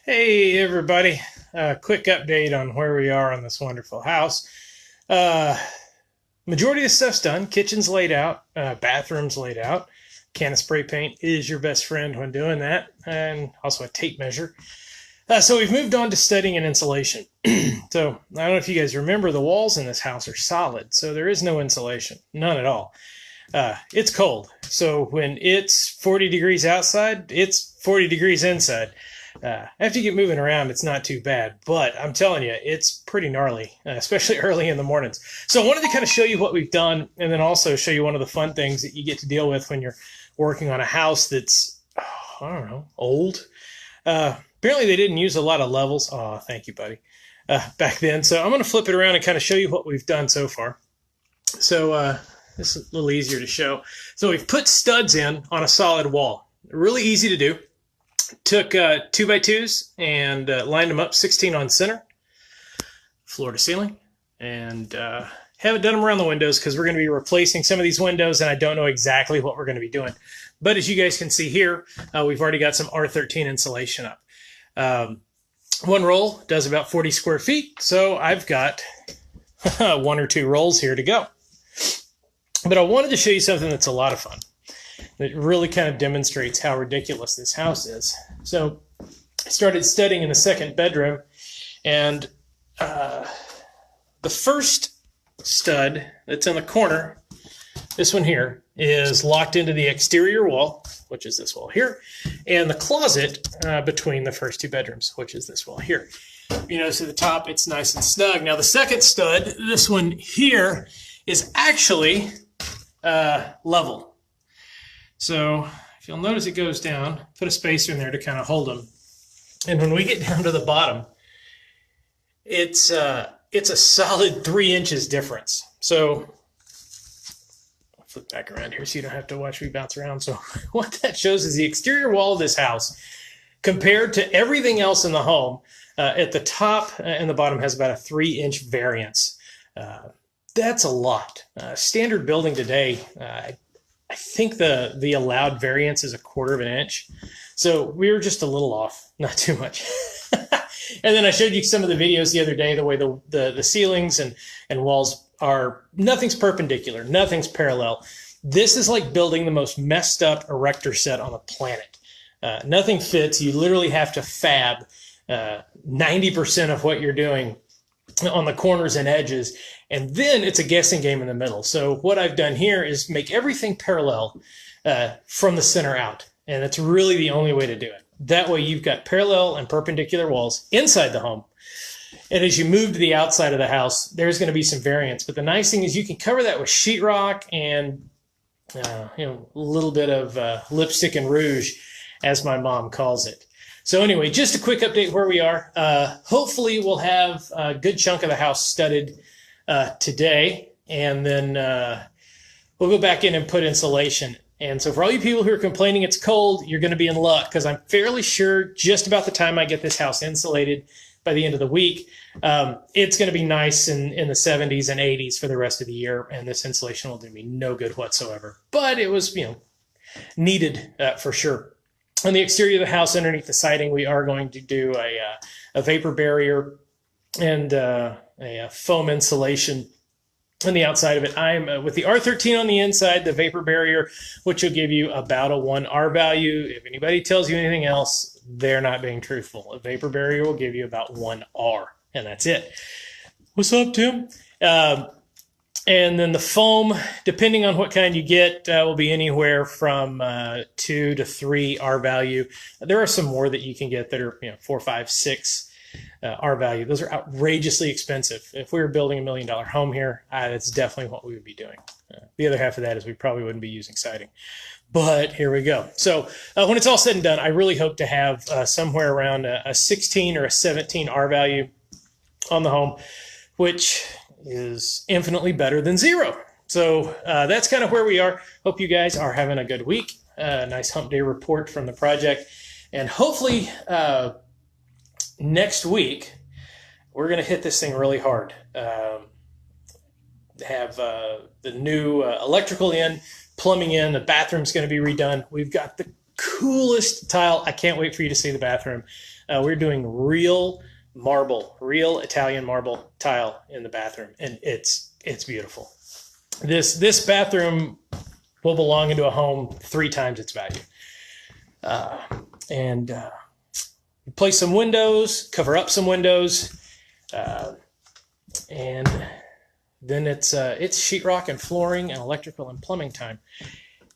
Hey everybody, quick update on where we are on this wonderful house. Uh, Majority of the stuff's done. Kitchen's laid out, bathroom's laid out. Can of spray paint is your best friend when doing that, and also a tape measure. So we've moved on to studding and insulation. So I don't know if you guys remember, the walls in this house are solid, so there is no insulation, none at all. It's cold, so when it's 40 degrees outside, it's 40 degrees inside. After you get moving around, it's not too bad, but I'm telling you, it's pretty gnarly, especially early in the mornings. So I wanted to kind of show you what we've done, and then also show you one of the fun things that you get to deal with when you're working on a house that's, I don't know, old. Apparently they didn't use a lot of levels. Oh, thank you, buddy. Back then. So I'm going to flip it around and kind of show you what we've done so far. So this is a little easier to show. So we've put studs in on a solid wall. Really easy to do. Took 2x2s and lined them up 16 on center, floor to ceiling, and haven't done them around the windows because we're going to be replacing some of these windows, and I don't know exactly what we're going to be doing. But as you guys can see here, we've already got some R13 insulation up. One roll does about 40 square feet, so I've got one or two rolls here to go. But I wanted to show you something that's a lot of fun. It really kind of demonstrates how ridiculous this house is. So I started studying in the second bedroom, and the first stud that's in the corner, this one here, is locked into the exterior wall, which is this wall here, and the closet between the first two bedrooms, which is this wall here. You notice at the top, it's nice and snug. Now the second stud, this one here, is actually level. So if you'll notice, it goes down, put a spacer in there to kind of hold them. And when we get down to the bottom, it's a solid 3 inches difference. So I'll flip back around here so you don't have to watch me bounce around. So what that shows is the exterior wall of this house compared to everything else in the home at the top and the bottom has about a 3-inch variance. That's a lot. Standard building today, I think the allowed variance is 1/4 of an inch. So we were just a little off, not too much. And then I showed you some of the videos the other day, the way the ceilings and walls are, nothing's perpendicular, nothing's parallel. This is like building the most messed up erector set on the planet. Nothing fits. You literally have to fab 90% of what you're doing on the corners and edges, and then it's a guessing game in the middle. So what I've done here is make everything parallel from the center out, and it's really the only way to do it. That way you've got parallel and perpendicular walls inside the home, and as you move to the outside of the house, there's going to be some variance. But the nice thing is you can cover that with sheetrock and a little bit of lipstick and rouge, as my mom calls it. So anyway, just a quick update where we are. Hopefully we'll have a good chunk of the house studded today, and then we'll go back in and put insulation. And so for all you people who are complaining it's cold, you're going to be in luck, because I'm fairly sure just about the time I get this house insulated by the end of the week, it's going to be nice in the 70s and 80s for the rest of the year, and this insulation will do me no good whatsoever. But it was, needed for sure. On the exterior of the house, underneath the siding, we are going to do a vapor barrier and a foam insulation on the outside of it. I'm with the R13 on the inside, the vapor barrier, which will give you about a 1 R value. If anybody tells you anything else, they're not being truthful. A vapor barrier will give you about 1 R, and that's it. What's up, Tim? And then the foam, depending on what kind you get, will be anywhere from 2 to 3 R value. There are some more that you can get that are 4, 5, 6 R value. Those are outrageously expensive. If we were building $1 million home here, that's definitely what we would be doing. The other half of that is we probably wouldn't be using siding. But here we go. So when it's all said and done, I really hope to have somewhere around a 16 or a 17 R value on the home, which is infinitely better than 0. So that's kind of where we are. Hope you guys are having a good week. Nice hump day report from the project. And hopefully next week, we're going to hit this thing really hard. Have the new electrical in, plumbing in, the bathroom's going to be redone. We've got the coolest tile. I can't wait for you to see the bathroom. We're doing real marble, real Italian marble tile in the bathroom, and it's beautiful. This bathroom will belong into a home 3 times its value. And replace some windows, cover up some windows, and then it's sheetrock and flooring and electrical and plumbing time.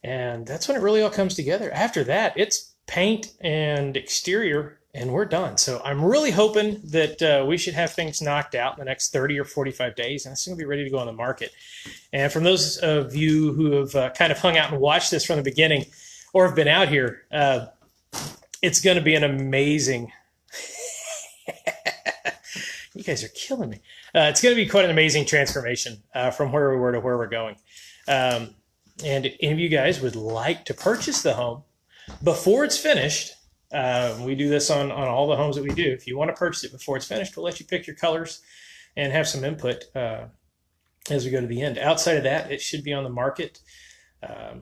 And that's when it really all comes together. After that, it's paint and exterior, and we're done. So I'm really hoping that we should have things knocked out in the next 30 or 45 days, and it's going to be ready to go on the market. And from those of you who have kind of hung out and watched this from the beginning or have been out here, it's going to be an amazing... You guys are killing me. It's going to be quite an amazing transformation from where we were to where we're going. And if any of you guys would like to purchase the home before it's finished, we do this on all the homes that we do. If you want to purchase it before it's finished, we'll let you pick your colors and have some input as we go to the end. Outside of that, it should be on the market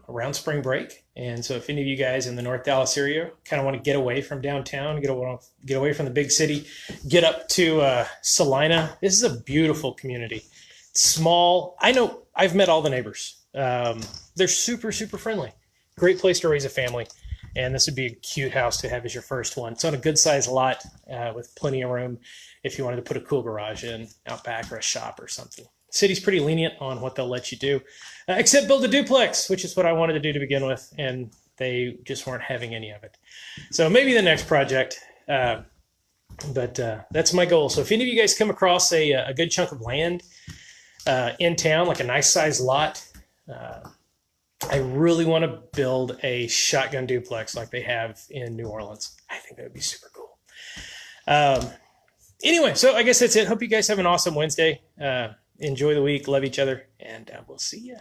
around spring break. And so if any of you guys in the North Dallas area kind of want to get away from downtown, get away from the big city, get up to Celina, this is a beautiful community. It's small. I know I've met all the neighbors. They're super, super friendly. Great place to raise a family. And this would be a cute house to have as your first one. It's on a good sized lot with plenty of room if you wanted to put a cool garage in out back or a shop or something. City's pretty lenient on what they'll let you do, except build a duplex, which is what I wanted to do to begin with, and they just weren't having any of it. So maybe the next project, but that's my goal. So if any of you guys come across a good chunk of land in town, like a nice sized lot, I really want to build a shotgun duplex like they have in New Orleans. I think that would be super cool. Anyway, so I guess that's it. Hope you guys have an awesome Wednesday. Enjoy the week. Love each other. And we'll see you.